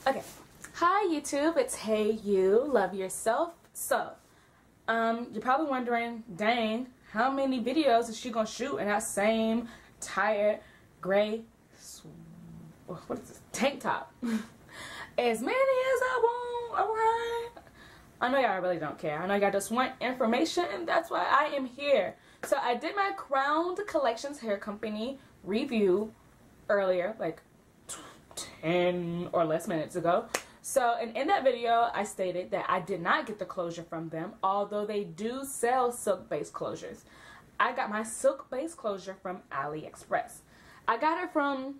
Okay. Hi YouTube, it's Hey You, Love Yourself. So, you're probably wondering, dang, how many videos is she gonna shoot in that same tired gray what is this, tank top? As many as I want, alright? I know y'all really don't care. I know y'all just want information, and that's why I am here. So I did my Crowned Collections Hair Company review earlier, like 10 or less minutes ago. So, and in that video, I stated that I did not get the closure from them, although they do sell silk base closures. I got my silk base closure from Aliepress. I got it from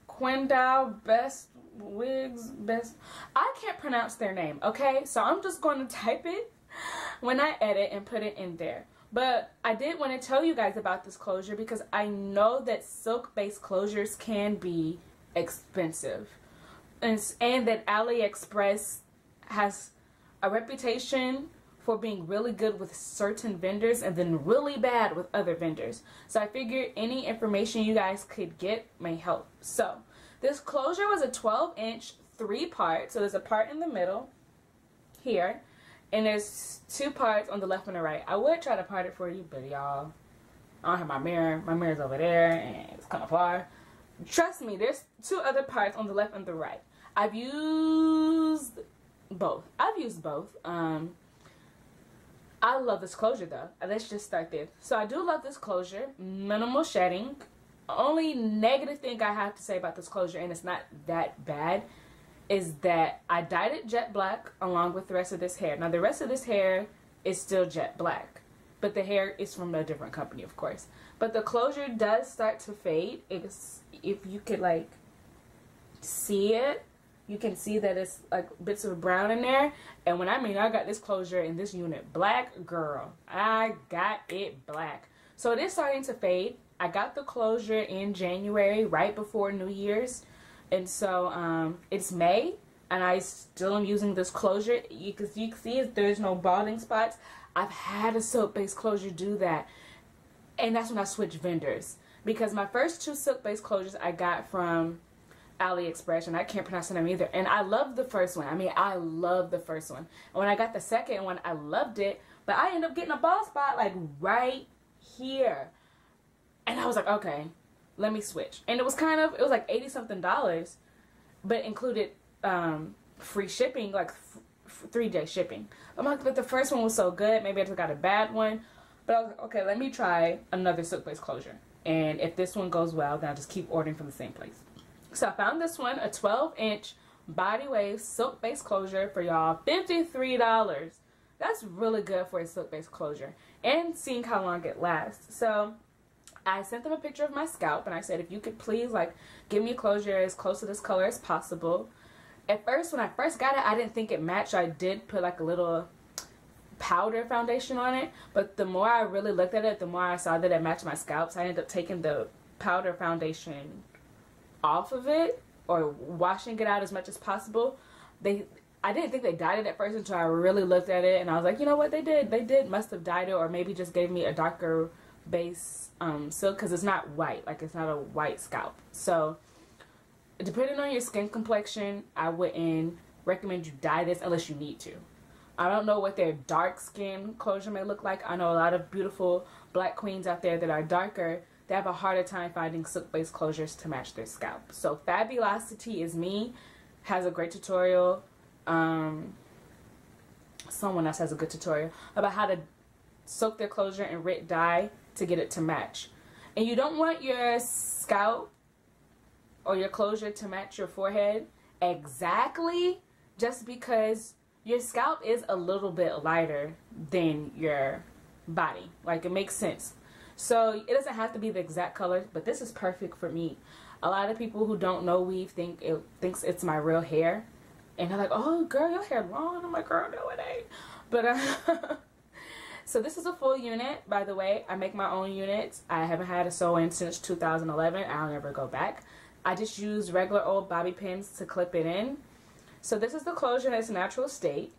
Qingdao Best Wigs Best. I can't pronounce their name, okay? So I'm just going to type it when I edit and put it in there. But I did want to tell you guys about this closure because I know that silk base closures can be expensive, and that Aliepress has a reputation for being really good with certain vendors and then really bad with other vendors. So I figured any information you guys could get may help. So this closure was a 12-inch 3-part. So there's a part in the middle here, and there's 2 parts on the left and the right. I would try to part it for you, but y'all, I don't have my mirror. My mirror's over there and it's kind of far. Trust me, there's 2 other parts on the left and the right. I've used both. I love this closure though. Let's just start there. So I do love this closure. Minimal shedding. Only negative thing I have to say about this closure, and it's not that bad, is that I dyed it jet black along with the rest of this hair. Now the rest of this hair is still jet black, but the hair is from a different company, of course. But the closure does start to fade. If you could like see it, you can see that it's like bits of brown in there. And when I mean I got this closure in this unit black, girl, I got it black. So it is starting to fade. I got the closure in January, right before New Year's, and so it's May, and I still am using this closure. You can see there's no balding spots. I've had a silk base closure do that, and that's when I switched vendors, because my first 2 silk base closures I got from Aliepress, and I can't pronounce the name either, and I loved the first one. I mean, I loved the first one, and when I got the second one, I loved it, but I ended up getting a bald spot like right here, and I was like, okay, let me switch. And it was like $80 something, but included free shipping, like 3-day shipping. I'm like, but the first one was so good, maybe I just got a bad one. But I was like, okay, let me try another silk base closure, and if this one goes well, then I'll just keep ordering from the same place. So I found this one, a 12-inch body wave silk base closure for y'all, $53. That's really good for a silk base closure, and seeing how long it lasts. So I sent them a picture of my scalp, and I said, if you could please like give me a closure as close to this color as possible. At first, when I first got it, I didn't think it matched. I did put like a little powder foundation on it, but the more I really looked at it, the more I saw that it matched my scalp. So I ended up taking the powder foundation off of it, or washing it out as much as possible. I didn't think they dyed it at first until I really looked at it, and I was like, you know what, they must have dyed it, or maybe just gave me a darker base silk, because it's not white, like it's not a white scalp. So depending on your skin complexion, I wouldn't recommend you dye this unless you need to. I don't know what their dark skin closure may look like. I know a lot of beautiful black queens out there that are darker. They have a harder time finding silk base closures to match their scalp. So Fabulosity is me, has a great tutorial. Someone else has a good tutorial about how to soak their closure in red dye to get it to match. And you don't want your scalp or your closure to match your forehead exactly, just because your scalp is a little bit lighter than your body. Like, it makes sense. So it doesn't have to be the exact color, but this is perfect for me. A lot of people who don't know weave thinks it's my real hair, and they're like, oh girl, your hair long. I'm like, girl, no it ain't. But so this is a full unit, by the way. I make my own units. I haven't had a sew-in since 2011. I'll never go back. I just use regular old bobby pins to clip it in. So this is the closure in its natural state.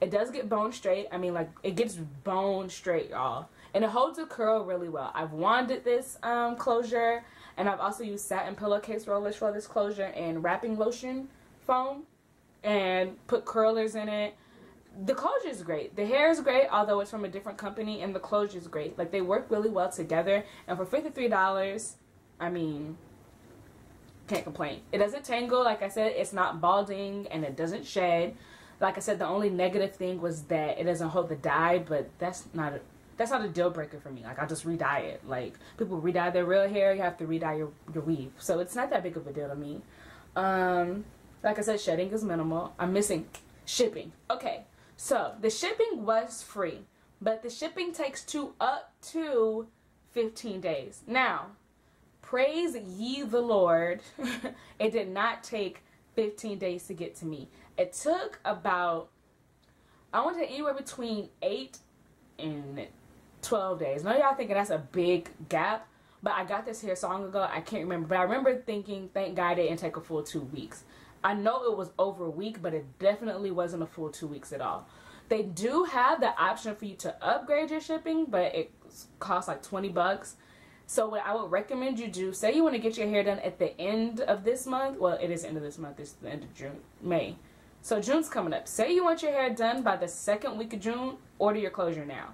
It does get bone straight. I mean, like, it gets bone straight, y'all. And it holds a curl really well. I've wanded this closure, and I've also used satin pillowcase rollers for this closure and wrapping lotion foam and put curlers in it. The closure is great. The hair is great, although it's from a different company, and the closure is great. Like, they work really well together, and for $53, I mean, can't complain. It doesn't tangle. Like I said, it's not balding, and it doesn't shed. Like I said, the only negative thing was that it doesn't hold the dye, but that's not a deal breaker for me. Like, I'll just re-dye it. Like, people re-dye their real hair, you have to re-dye your weave. So it's not that big of a deal to me. Like I said, shedding is minimal. I'm missing shipping. Okay, so the shipping was free, but the shipping takes up to 15 days. Now, praise ye the Lord, it did not take 15 days to get to me. It took about, I want to say anywhere between 8 and 12 days. Now y'all thinking that's a big gap, but I got this hair so long ago, I can't remember. But I remember thinking, thank God it didn't take a full 2 weeks. I know it was over a week, but it definitely wasn't a full 2 weeks at all. They do have the option for you to upgrade your shipping, but it costs like 20 bucks. So what I would recommend you do, say you want to get your hair done at the end of this month. Well, it is the end of this month. It's the end of June, May. So June's coming up. Say you want your hair done by the second week of June, order your closure now.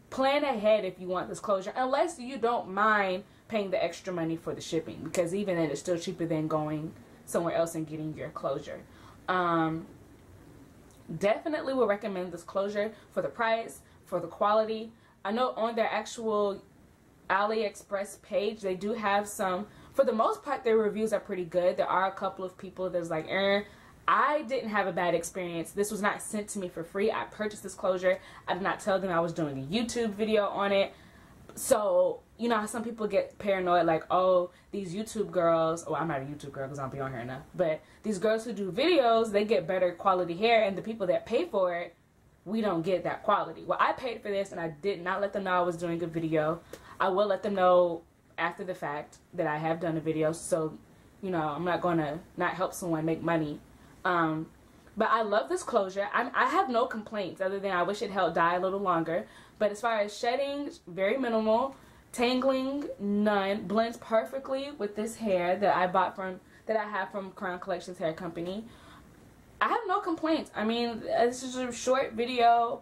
Plan ahead if you want this closure, unless you don't mind paying the extra money for the shipping, because even then it's still cheaper than going somewhere else and getting your closure. Definitely would recommend this closure for the price, for the quality. I know on their actual Aliepress page, they do have some, for the most part their reviews are pretty good. There are a couple of people that's like, I didn't have a bad experience. This was not sent to me for free. I purchased this closure. I did not tell them I was doing a YouTube video on it. So, you know how some people get paranoid, like, oh, these YouTube girls, well, I'm not a YouTube girl because I don't be on here enough, but these girls who do videos, they get better quality hair, and the people that pay for it, we don't get that quality. Well, I paid for this, and I did not let them know I was doing a video. I will let them know after the fact that I have done a video, so, you know, I'm not going to not help someone make money. But I love this closure. I have no complaints other than I wish it held dye a little longer. But as far as shedding, very minimal. Tangling, none. Blends perfectly with this hair that I have from Crown Collections Hair Company. I have no complaints. I mean, this is a short video.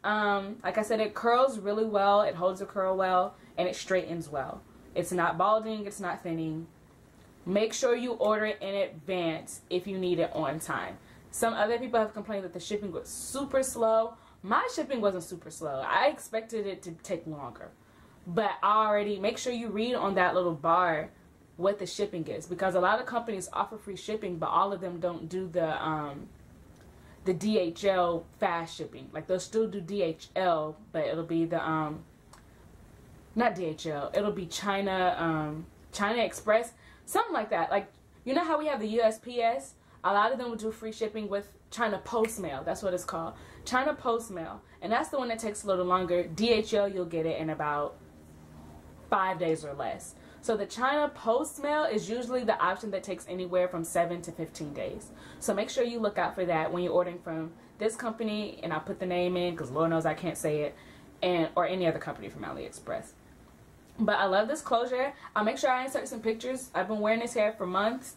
Like I said, it curls really well. It holds the curl well, and it straightens well. It's not balding. It's not thinning. Make sure you order it in advance if you need it on time. Some other people have complained that the shipping was super slow. My shipping wasn't super slow. I expected it to take longer. But make sure you read on that little bar what the shipping is, because a lot of companies offer free shipping, but all of them don't do the DHL fast shipping. Like, they'll still do DHL, but it'll be the not DHL. It'll be China Express, something like that. Like, you know how we have the USPS? A lot of them will do free shipping with China Post Mail. That's what it's called. China Post Mail. And that's the one that takes a little longer. DHL, you'll get it in about 5 days or less. So the China Post Mail is usually the option that takes anywhere from 7 to 15 days. So make sure you look out for that when you're ordering from this company. And I'll put the name in because Lord knows I can't say it. Or any other company from AliExpress. But I love this closure. I'll make sure I insert some pictures. I've been wearing this hair for months.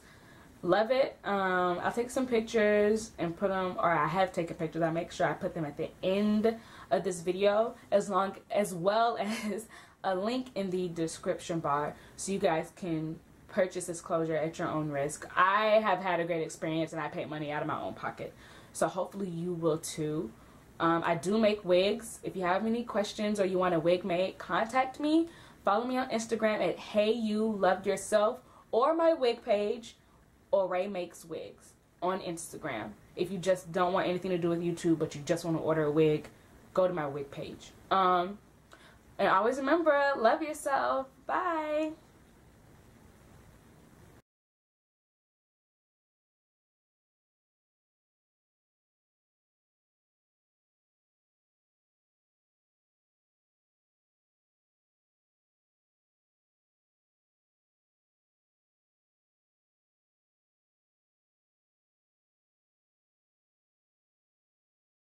Love it. I'll take some pictures and put them, or I have taken pictures. I'll make sure I put them at the end of this video, as well as a link in the description bar so you guys can purchase this closure at your own risk. I have had a great experience and I paid money out of my own pocket. So hopefully you will too. I do make wigs. If you have any questions or you want a wig made, contact me. Follow me on Instagram at HeyYouLoveYourself, or my wig page, or Ray Makes Wigs on Instagram. If you just don't want anything to do with YouTube, but you just want to order a wig, go to my wig page. And always remember, love yourself. Bye.